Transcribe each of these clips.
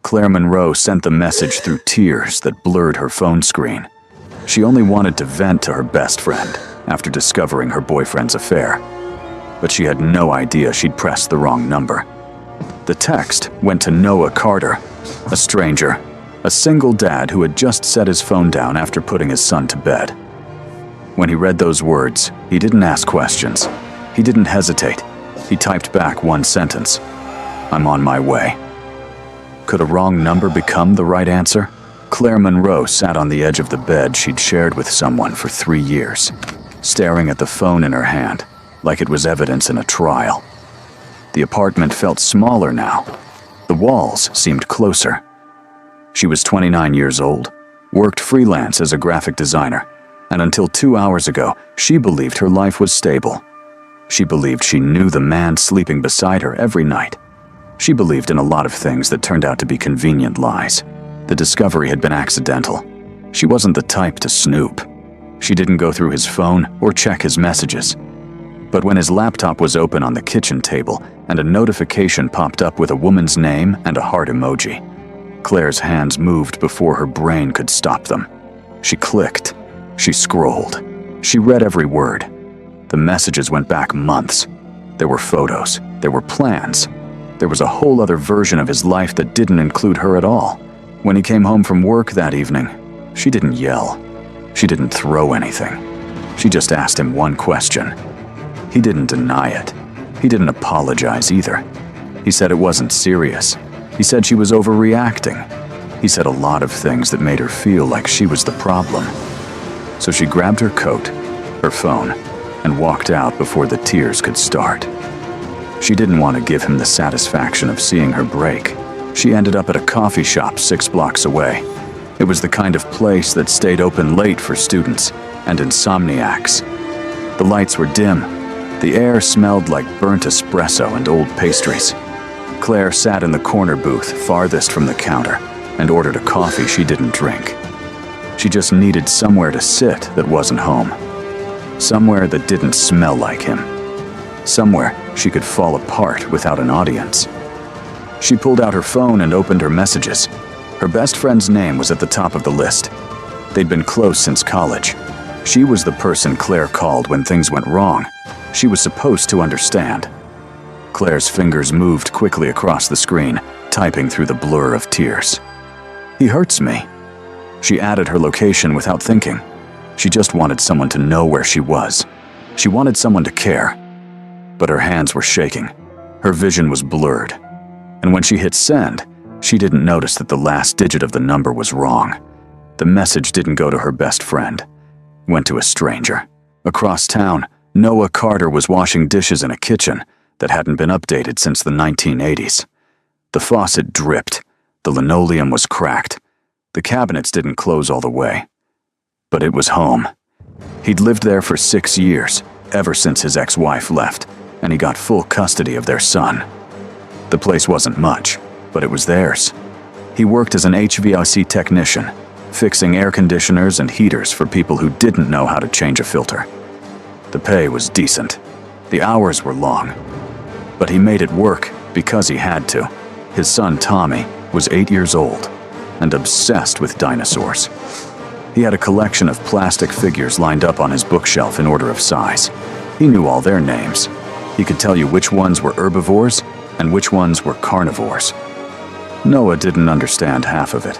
Claire Monroe sent the message through tears that blurred her phone screen. She only wanted to vent to her best friend after discovering her boyfriend's affair. But she had no idea she'd pressed the wrong number. The text went to Noah Carter, a stranger, a single dad who had just set his phone down after putting his son to bed. When he read those words, he didn't ask questions. He didn't hesitate. He typed back one sentence: "I'm on my way." Could a wrong number become the right answer? Claire Monroe sat on the edge of the bed she'd shared with someone for 3 years, staring at the phone in her hand like it was evidence in a trial. The apartment felt smaller now. The walls seemed closer. She was 29 years old, worked freelance as a graphic designer, and until 2 hours ago, she believed her life was stable. She believed she knew the man sleeping beside her every night. She believed in a lot of things that turned out to be convenient lies. The discovery had been accidental. She wasn't the type to snoop. She didn't go through his phone or check his messages. But when his laptop was open on the kitchen table and a notification popped up with a woman's name and a heart emoji, Claire's hands moved before her brain could stop them. She clicked. She scrolled. She read every word. The messages went back months. There were photos. There were plans. There was a whole other version of his life that didn't include her at all. When he came home from work that evening, she didn't yell. She didn't throw anything. She just asked him one question. He didn't deny it. He didn't apologize either. He said it wasn't serious. He said she was overreacting. He said a lot of things that made her feel like she was the problem. So she grabbed her coat, her phone, and walked out before the tears could start. She didn't want to give him the satisfaction of seeing her break. She ended up at a coffee shop 6 blocks away. It was the kind of place that stayed open late for students and insomniacs. The lights were dim. The air smelled like burnt espresso and old pastries. Claire sat in the corner booth farthest from the counter and ordered a coffee she didn't drink. She just needed somewhere to sit that wasn't home. Somewhere that didn't smell like him. Somewhere she could fall apart without an audience. She pulled out her phone and opened her messages. Her best friend's name was at the top of the list. They'd been close since college. She was the person Claire called when things went wrong. She was supposed to understand. Claire's fingers moved quickly across the screen, typing through the blur of tears. "He hurts me." She added her location without thinking. She just wanted someone to know where she was. She wanted someone to care. But her hands were shaking. Her vision was blurred. And when she hit send, she didn't notice that the last digit of the number was wrong. The message didn't go to her best friend. It went to a stranger. Across town, Noah Carter was washing dishes in a kitchen that hadn't been updated since the 1980s. The faucet dripped. The linoleum was cracked. The cabinets didn't close all the way. But it was home. He'd lived there for 6 years, ever since his ex-wife left, and he got full custody of their son. The place wasn't much, but it was theirs. He worked as an HVAC technician, fixing air conditioners and heaters for people who didn't know how to change a filter. The pay was decent. The hours were long. But he made it work because he had to. His son Tommy was 8 years old and obsessed with dinosaurs. He had a collection of plastic figures lined up on his bookshelf in order of size. He knew all their names. He could tell you which ones were herbivores and which ones were carnivores. Noah didn't understand half of it,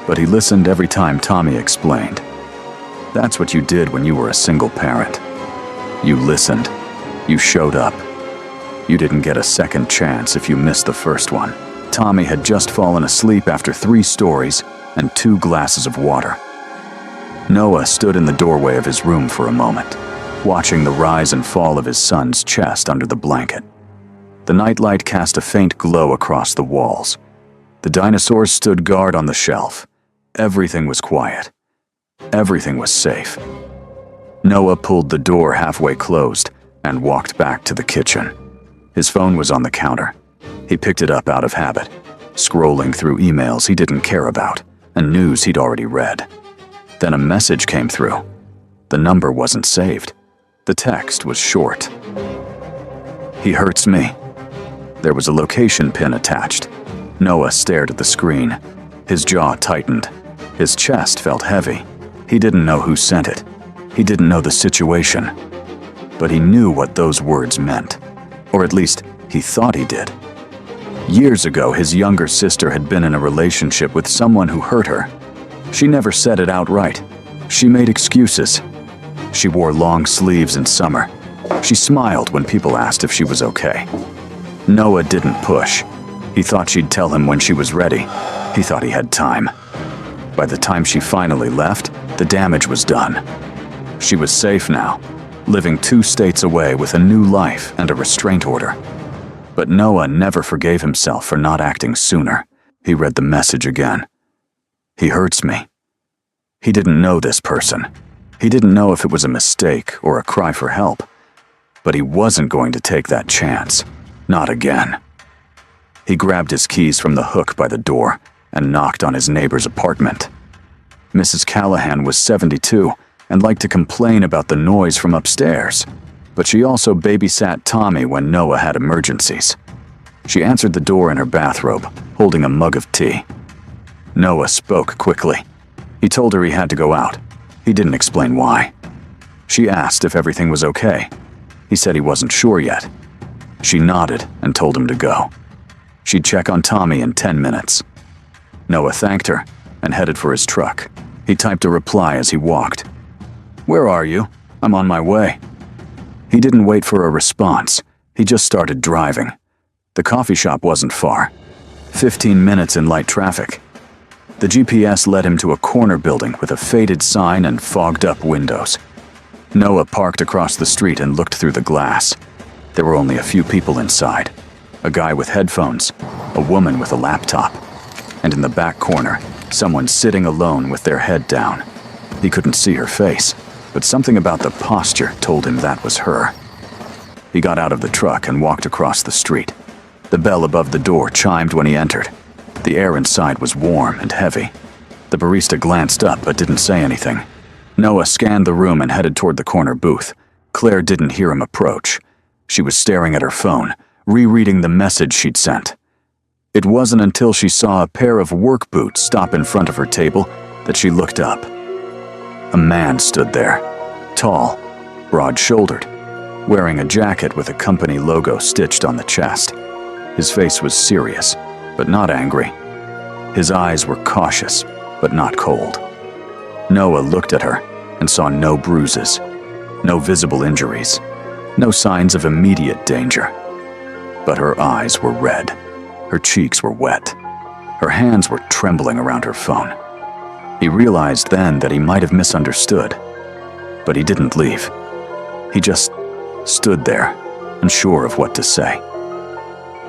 but he listened every time Tommy explained. That's what you did when you were a single parent. You listened. You showed up. You didn't get a second chance if you missed the first one. Tommy had just fallen asleep after 3 stories and 2 glasses of water. Noah stood in the doorway of his room for a moment, watching the rise and fall of his son's chest under the blanket. The nightlight cast a faint glow across the walls. The dinosaurs stood guard on the shelf. Everything was quiet. Everything was safe. Noah pulled the door halfway closed and walked back to the kitchen. His phone was on the counter. He picked it up out of habit, scrolling through emails he didn't care about and news he'd already read. Then a message came through. The number wasn't saved. The text was short. "He hurts me." There was a location pin attached. Noah stared at the screen. His jaw tightened. His chest felt heavy. He didn't know who sent it. He didn't know the situation. But he knew what those words meant. Or at least, he thought he did. Years ago, his younger sister had been in a relationship with someone who hurt her. She never said it outright. She made excuses. She wore long sleeves in summer. She smiled when people asked if she was okay. Noah didn't push. He thought she'd tell him when she was ready. He thought he had time. By the time she finally left, the damage was done. She was safe now, living 2 states away with a new life and a restraint order. But Noah never forgave himself for not acting sooner. He read the message again. He hurts me. He didn't know this person. He didn't know if it was a mistake or a cry for help. But he wasn't going to take that chance. Not again. He grabbed his keys from the hook by the door and knocked on his neighbor's apartment. Mrs. Callahan was 72 and liked to complain about the noise from upstairs, but she also babysat Tommy when Noah had emergencies. She answered the door in her bathrobe, holding a mug of tea. Noah spoke quickly. He told her he had to go out. He didn't explain why. She asked if everything was okay. He said he wasn't sure yet. She nodded and told him to go. She'd check on Tommy in 10 minutes. Noah thanked her and headed for his truck. He typed a reply as he walked. "Where are you? I'm on my way." He didn't wait for a response. He just started driving. The coffee shop wasn't far. 15 minutes in light traffic. The GPS led him to a corner building with a faded sign and fogged-up windows. Noah parked across the street and looked through the glass. There were only a few people inside. A guy with headphones, a woman with a laptop, and in the back corner, someone sitting alone with their head down. He couldn't see her face, but something about the posture told him that was her. He got out of the truck and walked across the street. The bell above the door chimed when he entered. The air inside was warm and heavy. The barista glanced up but didn't say anything. Noah scanned the room and headed toward the corner booth. Claire didn't hear him approach. She was staring at her phone, rereading the message she'd sent. It wasn't until she saw a pair of work boots stop in front of her table that she looked up. A man stood there, tall, broad-shouldered, wearing a jacket with a company logo stitched on the chest. His face was serious, but not angry. His eyes were cautious, but not cold. Noah looked at her and saw no bruises, no visible injuries, no signs of immediate danger. But her eyes were red. Her cheeks were wet. Her hands were trembling around her phone. He realized then that he might have misunderstood, but he didn't leave. He just stood there, unsure of what to say.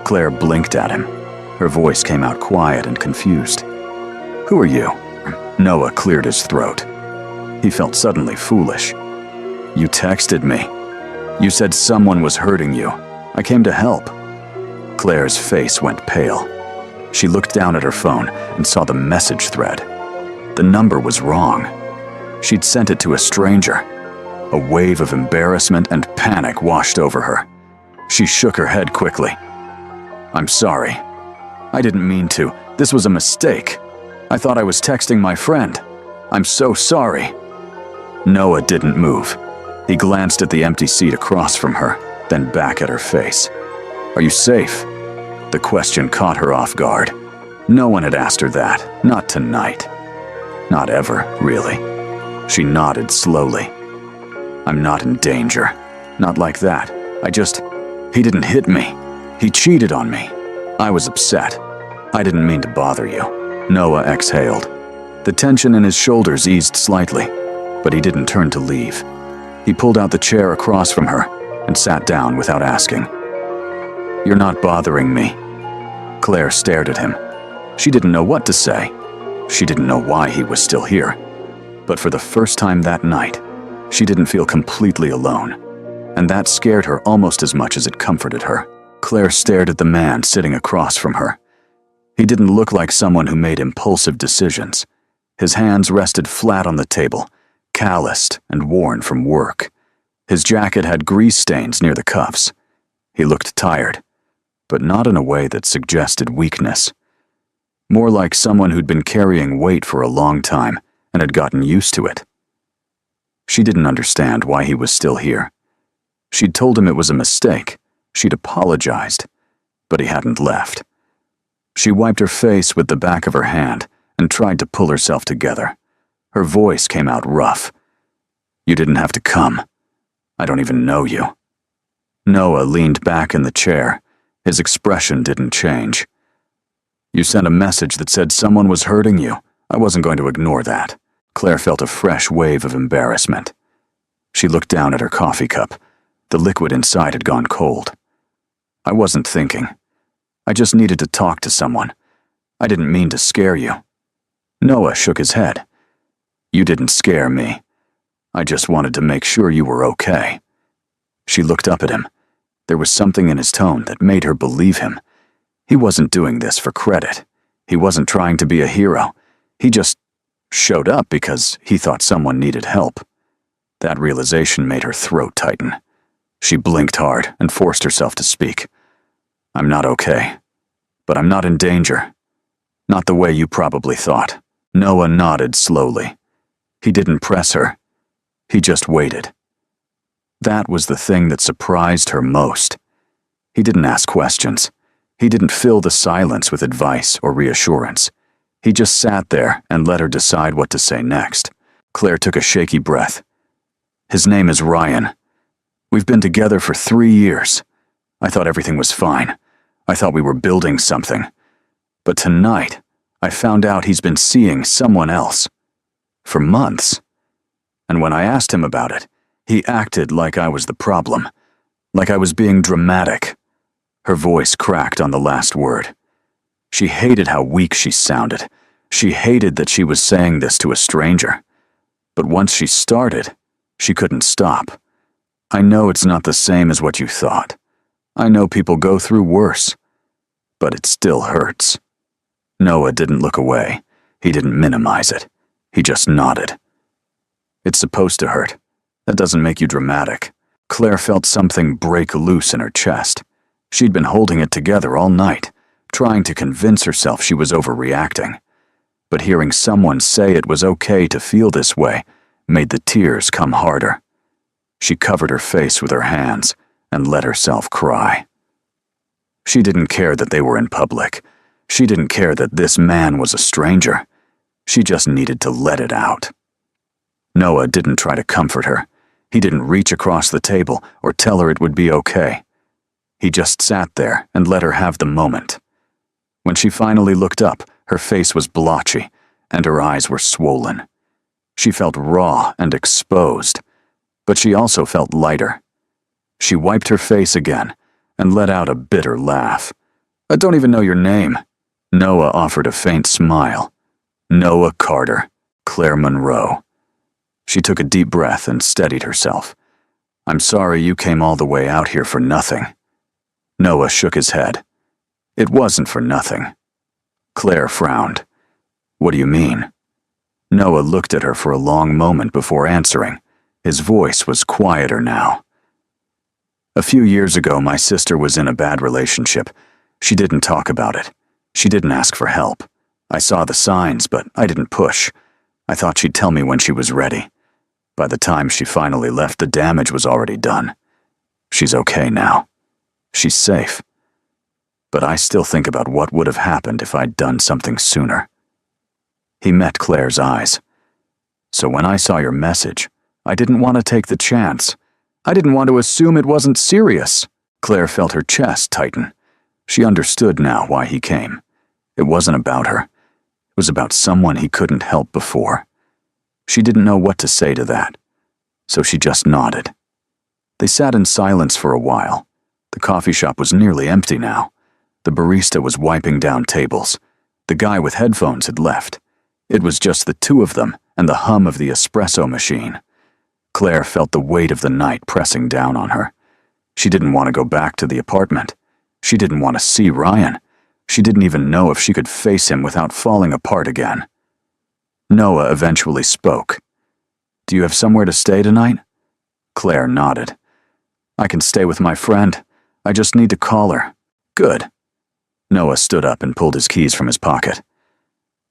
Claire blinked at him. Her voice came out quiet and confused. "Who are you?" Noah cleared his throat. He felt suddenly foolish. "You texted me. You said someone was hurting you. I came to help." Claire's face went pale. She looked down at her phone and saw the message thread. The number was wrong. She'd sent it to a stranger. A wave of embarrassment and panic washed over her. She shook her head quickly. "I'm sorry. I didn't mean to. This was a mistake. I thought I was texting my friend. I'm so sorry." Noah didn't move. He glanced at the empty seat across from her, then back at her face. "Are you safe?" The question caught her off guard. No one had asked her that, not tonight. Not ever, really. She nodded slowly. "I'm not in danger. Not like that. He didn't hit me. He cheated on me. I was upset. I didn't mean to bother you." Noah exhaled. The tension in his shoulders eased slightly, but he didn't turn to leave. He pulled out the chair across from her and sat down without asking. "You're not bothering me." Claire stared at him. She didn't know what to say. She didn't know why he was still here. But for the first time that night, she didn't feel completely alone. And that scared her almost as much as it comforted her. Claire stared at the man sitting across from her. He didn't look like someone who made impulsive decisions. His hands rested flat on the table, calloused and worn from work. His jacket had grease stains near the cuffs. He looked tired, but not in a way that suggested weakness. more like someone who'd been carrying weight for a long time and had gotten used to it. She didn't understand why he was still here. She'd told him it was a mistake. She'd apologized, but he hadn't left. She wiped her face with the back of her hand and tried to pull herself together. Her voice came out rough. "You didn't have to come. I don't even know you." Noah leaned back in the chair. His expression didn't change. "You sent a message that said someone was hurting you. I wasn't going to ignore that." Claire felt a fresh wave of embarrassment. She looked down at her coffee cup. The liquid inside had gone cold. "I wasn't thinking. I just needed to talk to someone. I didn't mean to scare you." Noah shook his head. "You didn't scare me. I just wanted to make sure you were okay." She looked up at him. There was something in his tone that made her believe him. He wasn't doing this for credit. He wasn't trying to be a hero. He just showed up because he thought someone needed help. That realization made her throat tighten. She blinked hard and forced herself to speak. "I'm not okay, but I'm not in danger. Not the way you probably thought." Noah nodded slowly. He didn't press her. He just waited. That was the thing that surprised her most. He didn't ask questions. He didn't fill the silence with advice or reassurance. He just sat there and let her decide what to say next. Claire took a shaky breath. "His name is Ryan. We've been together for 3 years. I thought everything was fine. I thought we were building something. But tonight, I found out he's been seeing someone else. For months. And when I asked him about it, he acted like I was the problem. Like I was being dramatic." Her voice cracked on the last word. She hated how weak she sounded. She hated that she was saying this to a stranger. But once she started, she couldn't stop. "I know it's not the same as what you thought. I know people go through worse. But it still hurts." Noah didn't look away. He didn't minimize it. He just nodded. "It's supposed to hurt. That doesn't make you dramatic." Claire felt something break loose in her chest. She'd been holding it together all night, trying to convince herself she was overreacting. But hearing someone say it was okay to feel this way made the tears come harder. She covered her face with her hands and let herself cry. She didn't care that they were in public. She didn't care that this man was a stranger. She just needed to let it out. Noah didn't try to comfort her. He didn't reach across the table or tell her it would be okay. He just sat there and let her have the moment. When she finally looked up, her face was blotchy, and her eyes were swollen. She felt raw and exposed, but she also felt lighter. She wiped her face again and let out a bitter laugh. "I don't even know your name." Noah offered a faint smile. "Noah Carter, Claire Monroe." She took a deep breath and steadied herself. "I'm sorry you came all the way out here for nothing." Noah shook his head. "It wasn't for nothing." Claire frowned. "What do you mean?" Noah looked at her for a long moment before answering. His voice was quieter now. "A few years ago, my sister was in a bad relationship. She didn't talk about it. She didn't ask for help. I saw the signs, but I didn't push. I thought she'd tell me when she was ready. By the time she finally left, the damage was already done. She's okay now. She's safe. But I still think about what would have happened if I'd done something sooner." He met Claire's eyes. "So when I saw your message, I didn't want to take the chance. I didn't want to assume it wasn't serious." Claire felt her chest tighten. She understood now why he came. It wasn't about her. It was about someone he couldn't help before. She didn't know what to say to that, so she just nodded. They sat in silence for a while. The coffee shop was nearly empty now. The barista was wiping down tables. The guy with headphones had left. It was just the two of them and the hum of the espresso machine. Claire felt the weight of the night pressing down on her. She didn't want to go back to the apartment. She didn't want to see Ryan. She didn't even know if she could face him without falling apart again. Noah eventually spoke. "Do you have somewhere to stay tonight?" Claire nodded. "I can stay with my friend. I just need to call her." "Good." Noah stood up and pulled his keys from his pocket.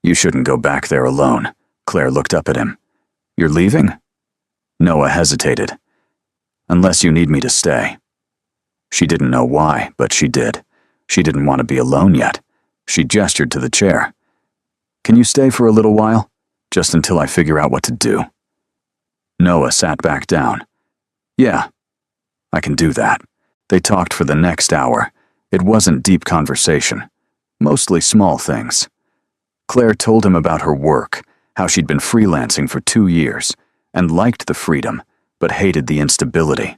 You shouldn't go back there alone. Claire looked up at him. You're leaving? Noah hesitated. Unless you need me to stay. She didn't know why, but she did. She didn't want to be alone yet. She gestured to the chair. Can you stay for a little while? Just until I figure out what to do. Noah sat back down. Yeah, I can do that. They talked for the next hour. It wasn't deep conversation. Mostly small things. Claire told him about her work, how she'd been freelancing for 2 years, and liked the freedom, but hated the instability.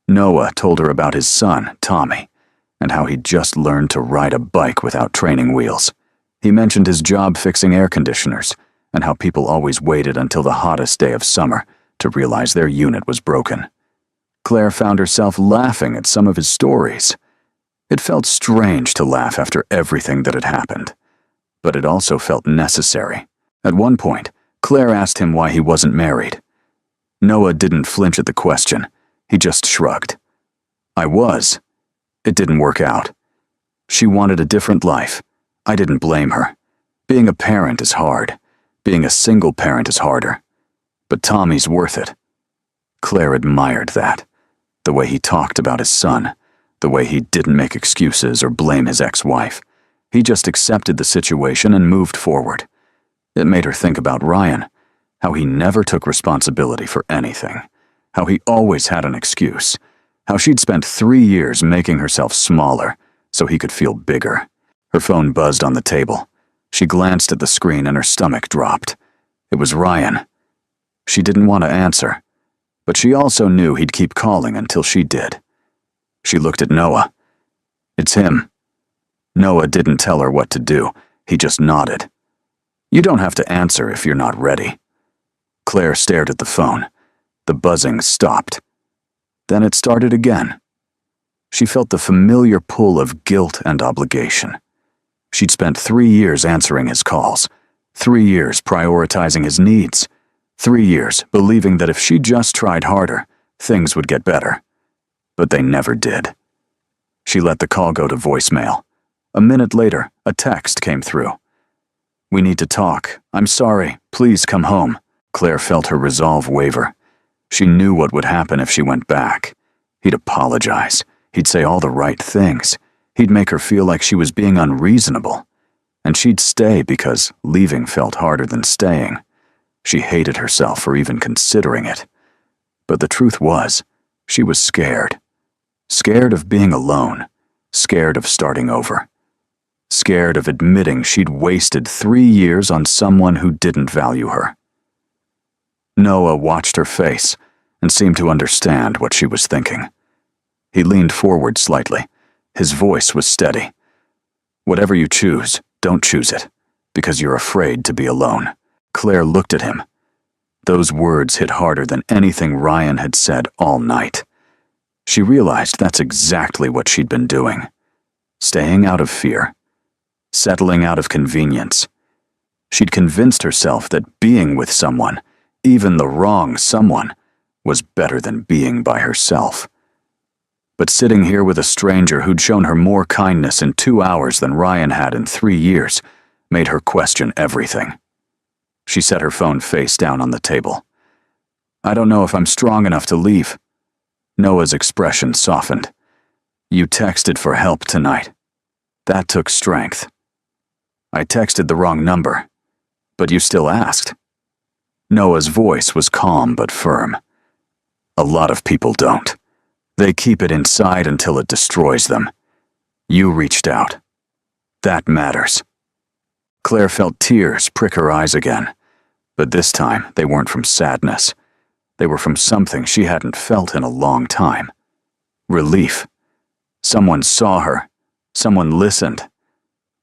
Noah told her about his son, Tommy, and how he'd just learned to ride a bike without training wheels. He mentioned his job fixing air conditioners, and how people always waited until the hottest day of summer to realize their unit was broken. Claire found herself laughing at some of his stories. It felt strange to laugh after everything that had happened, but it also felt necessary. At one point, Claire asked him why he wasn't married. Noah didn't flinch at the question. He just shrugged. I was. It didn't work out. She wanted a different life. I didn't blame her. Being a parent is hard. Being a single parent is harder. But Tommy's worth it. Claire admired that. The way he talked about his son. The way he didn't make excuses or blame his ex-wife. He just accepted the situation and moved forward. It made her think about Ryan. How he never took responsibility for anything. How he always had an excuse. How she'd spent 3 years making herself smaller so he could feel bigger. Her phone buzzed on the table. She glanced at the screen and her stomach dropped. It was Ryan. She didn't want to answer, but she also knew he'd keep calling until she did. She looked at Noah. It's him. Noah didn't tell her what to do. He just nodded. You don't have to answer if you're not ready. Claire stared at the phone. The buzzing stopped. Then it started again. She felt the familiar pull of guilt and obligation. She'd spent 3 years answering his calls, 3 years prioritizing his needs, 3 years believing that if she just tried harder, things would get better. But they never did. She let the call go to voicemail. A minute later, a text came through. We need to talk. I'm sorry. Please come home. Claire felt her resolve waver. She knew what would happen if she went back. He'd apologize. He'd say all the right things. He'd make her feel like she was being unreasonable. And she'd stay because leaving felt harder than staying. She hated herself for even considering it. But the truth was, she was scared. Scared of being alone. Scared of starting over. Scared of admitting she'd wasted 3 years on someone who didn't value her. Noah watched her face and seemed to understand what she was thinking. He leaned forward slightly. His voice was steady. Whatever you choose, don't choose it, because you're afraid to be alone. Claire looked at him. Those words hit harder than anything Ryan had said all night. She realized that's exactly what she'd been doing. Staying out of fear. Settling out of convenience. She'd convinced herself that being with someone, even the wrong someone, was better than being by herself. But sitting here with a stranger who'd shown her more kindness in 2 hours than Ryan had in 3 years made her question everything. She set her phone face down on the table. I don't know if I'm strong enough to leave. Noah's expression softened. You texted for help tonight. That took strength. I texted the wrong number, but you still asked. Noah's voice was calm but firm. A lot of people don't. They keep it inside until it destroys them. You reached out. That matters. Claire felt tears prick her eyes again, but this time they weren't from sadness. They were from something she hadn't felt in a long time. Relief. Someone saw her. Someone listened.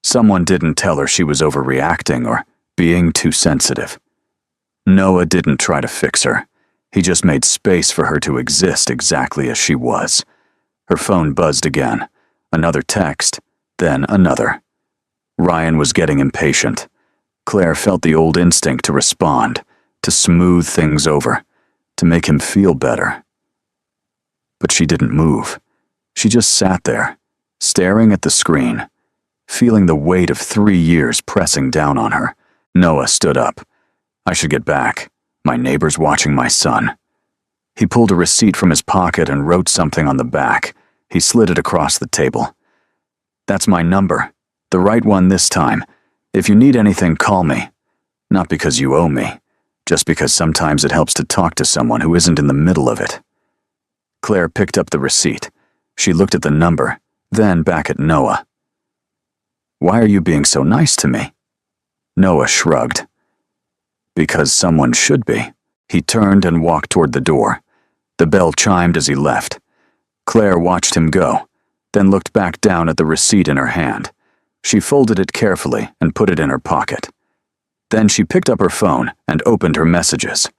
Someone didn't tell her she was overreacting or being too sensitive. Noah didn't try to fix her. He just made space for her to exist exactly as she was. Her phone buzzed again. Another text, then another. Ryan was getting impatient. Claire felt the old instinct to respond, to smooth things over, to make him feel better. But she didn't move. She just sat there, staring at the screen, feeling the weight of 3 years pressing down on her. Noah stood up. I should get back. My neighbor's watching my son. He pulled a receipt from his pocket and wrote something on the back. He slid it across the table. That's my number. The right one this time. If you need anything, call me. Not because you owe me, just because sometimes it helps to talk to someone who isn't in the middle of it. Claire picked up the receipt. She looked at the number, then back at Noah. Why are you being so nice to me? Noah shrugged. Because someone should be. He turned and walked toward the door. The bell chimed as he left. Claire watched him go, then looked back down at the receipt in her hand. She folded it carefully and put it in her pocket. Then she picked up her phone and opened her messages.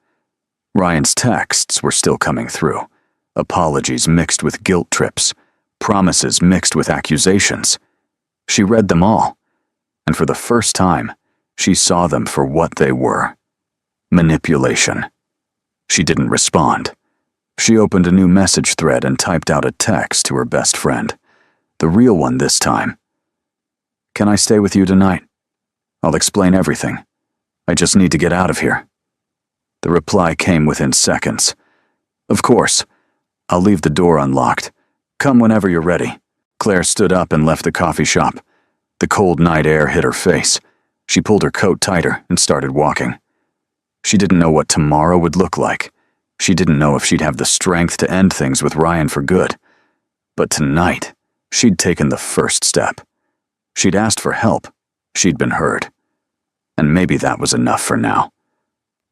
Ryan's texts were still coming through. Apologies mixed with guilt trips. Promises mixed with accusations. She read them all, and for the first time, she saw them for what they were. Manipulation. She didn't respond. She opened a new message thread and typed out a text to her best friend. The real one this time. Can I stay with you tonight? I'll explain everything. I just need to get out of here. The reply came within seconds. Of course. I'll leave the door unlocked. Come whenever you're ready. Claire stood up and left the coffee shop. The cold night air hit her face. She pulled her coat tighter and started walking. She didn't know what tomorrow would look like. She didn't know if she'd have the strength to end things with Ryan for good. But tonight, she'd taken the first step. She'd asked for help. She'd been heard. And maybe that was enough for now.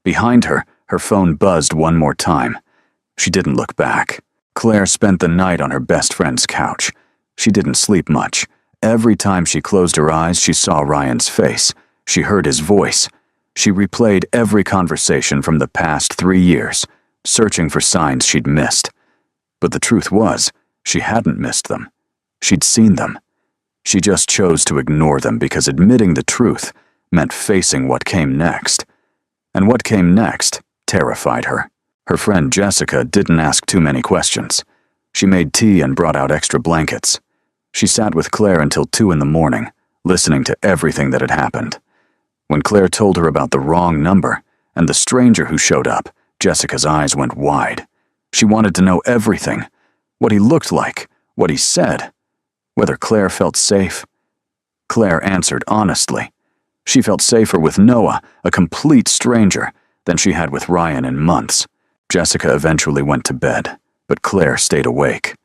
Behind her, her phone buzzed one more time. She didn't look back. Claire spent the night on her best friend's couch. She didn't sleep much. Every time she closed her eyes, she saw Ryan's face. She heard his voice. She replayed every conversation from the past 3 years, searching for signs she'd missed. But the truth was, she hadn't missed them. She'd seen them. She just chose to ignore them because admitting the truth meant facing what came next. And what came next terrified her. Her friend Jessica didn't ask too many questions. She made tea and brought out extra blankets. She sat with Claire until 2 in the morning, listening to everything that had happened. When Claire told her about the wrong number and the stranger who showed up, Jessica's eyes went wide. She wanted to know everything. What he looked like, what he said, whether Claire felt safe. Claire answered honestly. She felt safer with Noah, a complete stranger, than she had with Ryan in months. Jessica eventually went to bed, but Claire stayed awake.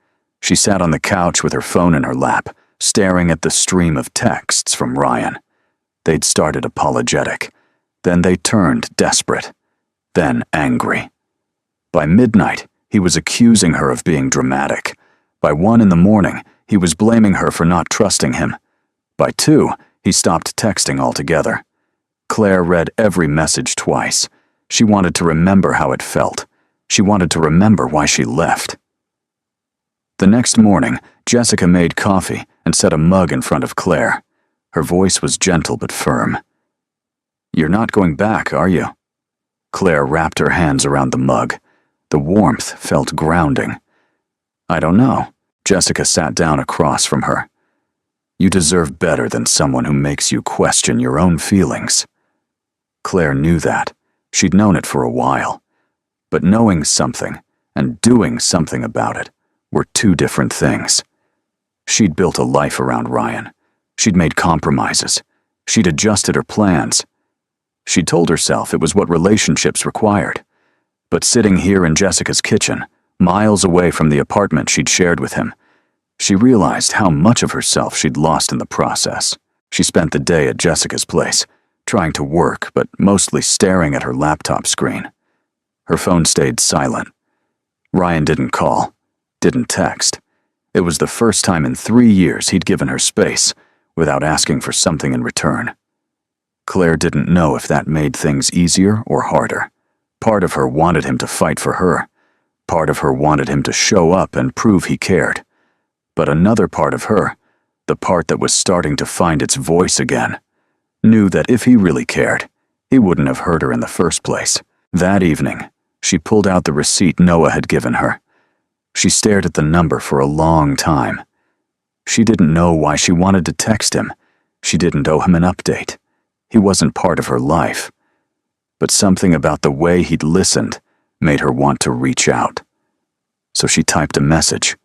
She sat on the couch with her phone in her lap, staring at the stream of texts from Ryan. They'd started apologetic. Then they turned desperate. Then angry. By midnight, he was accusing her of being dramatic. By 1 in the morning, he was blaming her for not trusting him. By 2, he stopped texting altogether. Claire read every message twice. She wanted to remember how it felt. She wanted to remember why she left. The next morning, Jessica made coffee and set a mug in front of Claire. Her voice was gentle but firm. You're not going back, are you? Claire wrapped her hands around the mug. The warmth felt grounding. I don't know. Jessica sat down across from her. You deserve better than someone who makes you question your own feelings. Claire knew that. She'd known it for a while. But knowing something and doing something about it were 2 different things. She'd built a life around Ryan. She'd made compromises. She'd adjusted her plans. She'd told herself it was what relationships required. But sitting here in Jessica's kitchen, miles away from the apartment she'd shared with him, she realized how much of herself she'd lost in the process. She spent the day at Jessica's place, trying to work but mostly staring at her laptop screen. Her phone stayed silent. Ryan didn't call, didn't text. It was the first time in 3 years he'd given her space without asking for something in return. Claire didn't know if that made things easier or harder. Part of her wanted him to fight for her. Part of her wanted him to show up and prove he cared. But another part of her, the part that was starting to find its voice again, knew that if he really cared, he wouldn't have hurt her in the first place. That evening, she pulled out the receipt Noah had given her. She stared at the number for a long time. She didn't know why she wanted to text him. She didn't owe him an update. He wasn't part of her life. But something about the way he'd listened made her want to reach out. So she typed a message.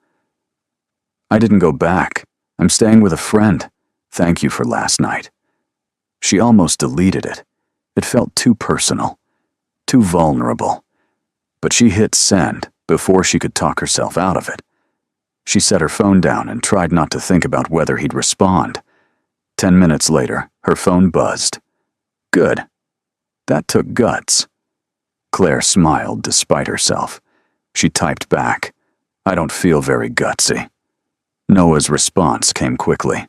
"I didn't go back. I'm staying with a friend. Thank you for last night." She almost deleted it. It felt too personal, too vulnerable. But she hit send before she could talk herself out of it. She set her phone down and tried not to think about whether he'd respond. 10 minutes later, her phone buzzed. Good. That took guts. Claire smiled despite herself. She typed back, "I don't feel very gutsy." Noah's response came quickly.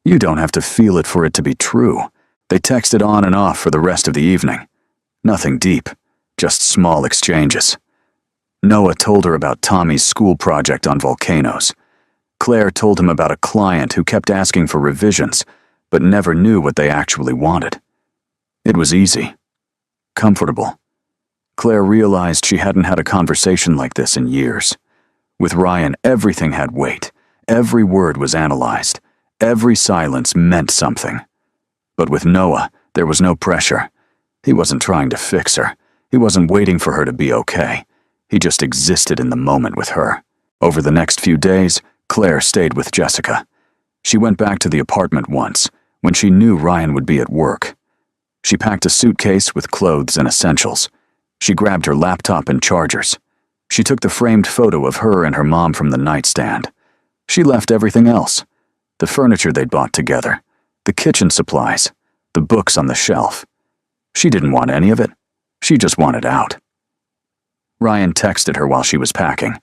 "You don't have to feel it for it to be true." They texted on and off for the rest of the evening. Nothing deep, just small exchanges. Noah told her about Tommy's school project on volcanoes. Claire told him about a client who kept asking for revisions, but never knew what they actually wanted. It was easy. Comfortable. Claire realized she hadn't had a conversation like this in years. With Ryan, everything had weight. Every word was analyzed. Every silence meant something. But with Noah, there was no pressure. He wasn't trying to fix her. He wasn't waiting for her to be okay. He just existed in the moment with her. Over the next few days, Claire stayed with Jessica. She went back to the apartment once, when she knew Ryan would be at work. She packed a suitcase with clothes and essentials. She grabbed her laptop and chargers. She took the framed photo of her and her mom from the nightstand. She left everything else. The furniture they'd bought together, the kitchen supplies, the books on the shelf. She didn't want any of it. She just wanted out. Ryan texted her while she was packing.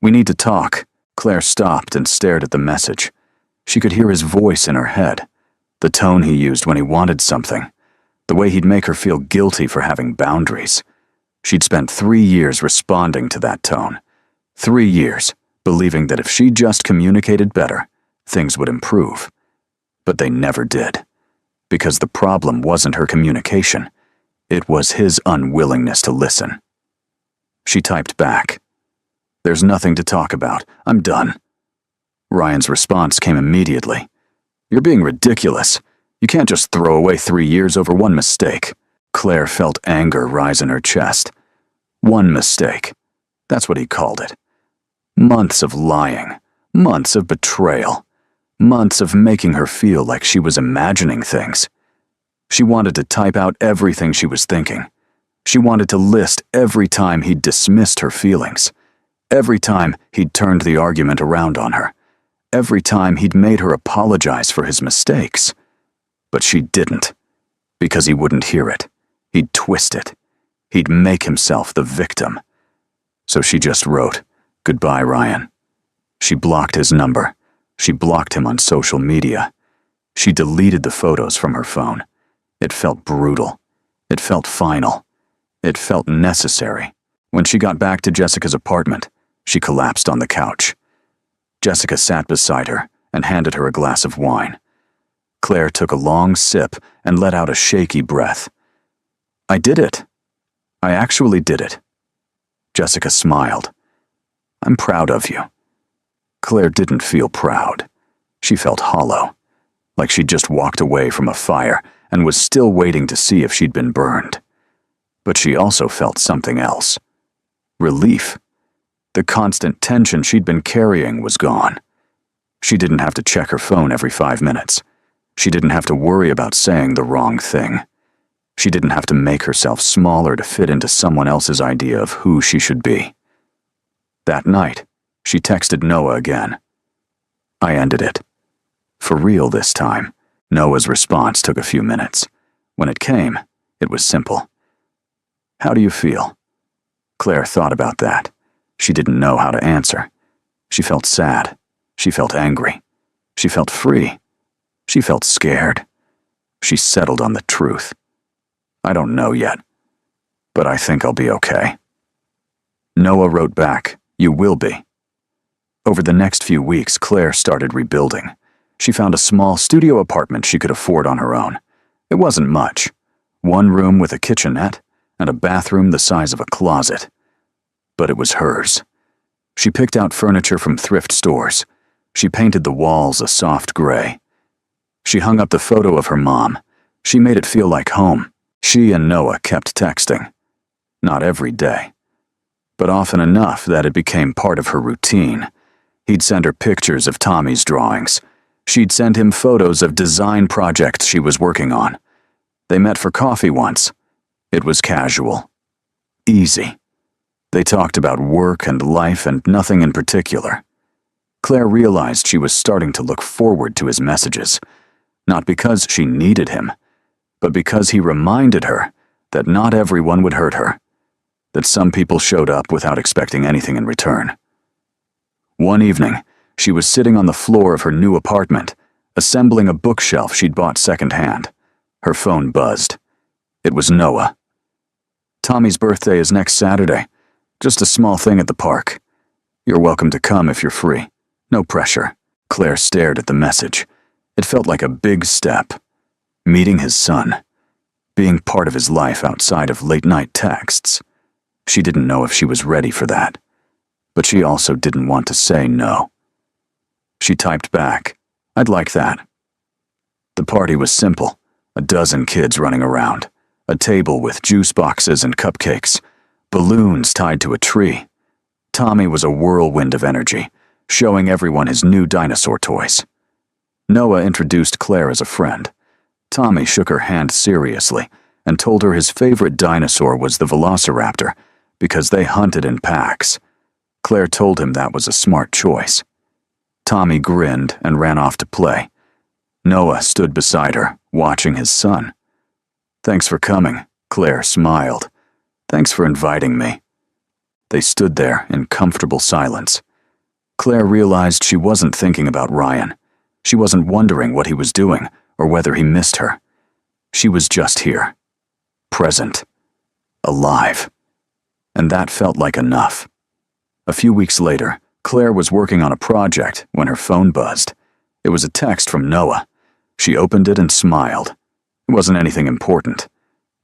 "We need to talk." Claire stopped and stared at the message. She could hear his voice in her head, the tone he used when he wanted something, the way he'd make her feel guilty for having boundaries. She'd spent 3 years responding to that tone. 3 years, believing that if she just communicated better, things would improve. But they never did. Because the problem wasn't her communication. It was his unwillingness to listen. She typed back, "There's nothing to talk about. I'm done." Ryan's response came immediately. "You're being ridiculous. You can't just throw away 3 years over one mistake." Claire felt anger rise in her chest. One mistake. That's what he called it. Months of lying. Months of betrayal. Months of making her feel like she was imagining things. She wanted to type out everything she was thinking. She wanted to list every time he'd dismissed her feelings. Every time he'd turned the argument around on her. Every time he'd made her apologize for his mistakes. But she didn't. Because he wouldn't hear it. He'd twist it. He'd make himself the victim. So she just wrote, "Goodbye, Ryan." She blocked his number. She blocked him on social media. She deleted the photos from her phone. It felt brutal. It felt final. It felt necessary. When she got back to Jessica's apartment, she collapsed on the couch. Jessica sat beside her and handed her a glass of wine. Claire took a long sip and let out a shaky breath. "I did it. I actually did it." Jessica smiled. "I'm proud of you." Claire didn't feel proud. She felt hollow, like she'd just walked away from a fire and was still waiting to see if she'd been burned. But she also felt something else. Relief. The constant tension she'd been carrying was gone. She didn't have to check her phone every 5 minutes. She didn't have to worry about saying the wrong thing. She didn't have to make herself smaller to fit into someone else's idea of who she should be. That night, she texted Noah again. "I ended it. For real this time." Noah's response took a few minutes. When it came, it was simple. "How do you feel?" Claire thought about that. She didn't know how to answer. She felt sad. She felt angry. She felt free. She felt scared. She settled on the truth. "I don't know yet, but I think I'll be okay." Noah wrote back, "You will be." Over the next few weeks, Claire started rebuilding. She found a small studio apartment she could afford on her own. It wasn't much. 1 room with a kitchenette and a bathroom the size of a closet. But it was hers. She picked out furniture from thrift stores. She painted the walls a soft gray. She hung up the photo of her mom. She made it feel like home. She and Noah kept texting. Not every day, but often enough that it became part of her routine. He'd send her pictures of Tommy's drawings. She'd send him photos of design projects she was working on. They met for coffee once. It was casual. Easy. They talked about work and life and nothing in particular. Claire realized she was starting to look forward to his messages, not because she needed him, but because he reminded her that not everyone would hurt her, that some people showed up without expecting anything in return. One evening, she was sitting on the floor of her new apartment, assembling a bookshelf she'd bought secondhand. Her phone buzzed. It was Noah. "Tommy's birthday is next Saturday. Just a small thing at the park. You're welcome to come if you're free. No pressure." Claire stared at the message. It felt like a big step. Meeting his son. Being part of his life outside of late-night texts. She didn't know if she was ready for that, but she also didn't want to say no. She typed back, "I'd like that." The party was simple. A dozen kids running around. A table with juice boxes and cupcakes. Balloons tied to a tree. Tommy was a whirlwind of energy, showing everyone his new dinosaur toys. Noah introduced Claire as a friend. Tommy shook her hand seriously and told her his favorite dinosaur was the velociraptor because they hunted in packs. Claire told him that was a smart choice. Tommy grinned and ran off to play. Noah stood beside her, watching his son. "Thanks for coming," Claire smiled. "Thanks for inviting me." They stood there in comfortable silence. Claire realized she wasn't thinking about Ryan. She wasn't wondering what he was doing or whether he missed her. She was just here. Present. Alive. And that felt like enough. A few weeks later, Claire was working on a project when her phone buzzed. It was a text from Noah. She opened it and smiled. It wasn't anything important.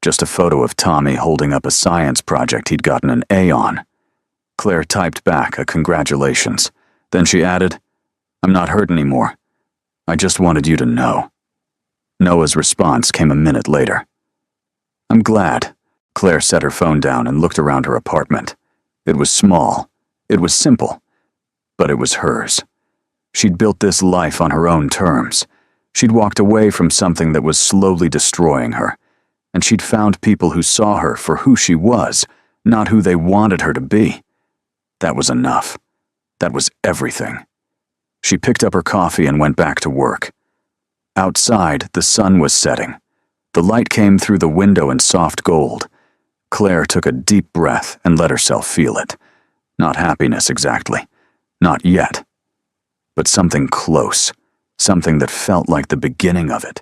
Just a photo of Tommy holding up a science project he'd gotten an A on. Claire typed back a congratulations. Then she added, "I'm not hurt anymore. I just wanted you to know." Noah's response came a minute later. "I'm glad." Claire set her phone down and looked around her apartment. It was small. It was simple. But it was hers. She'd built this life on her own terms. She'd walked away from something that was slowly destroying her. And she'd found people who saw her for who she was, not who they wanted her to be. That was enough. That was everything. She picked up her coffee and went back to work. Outside, the sun was setting. The light came through the window in soft gold. Claire took a deep breath and let herself feel it. Not happiness exactly. Not yet. But something close. Something that felt like the beginning of it.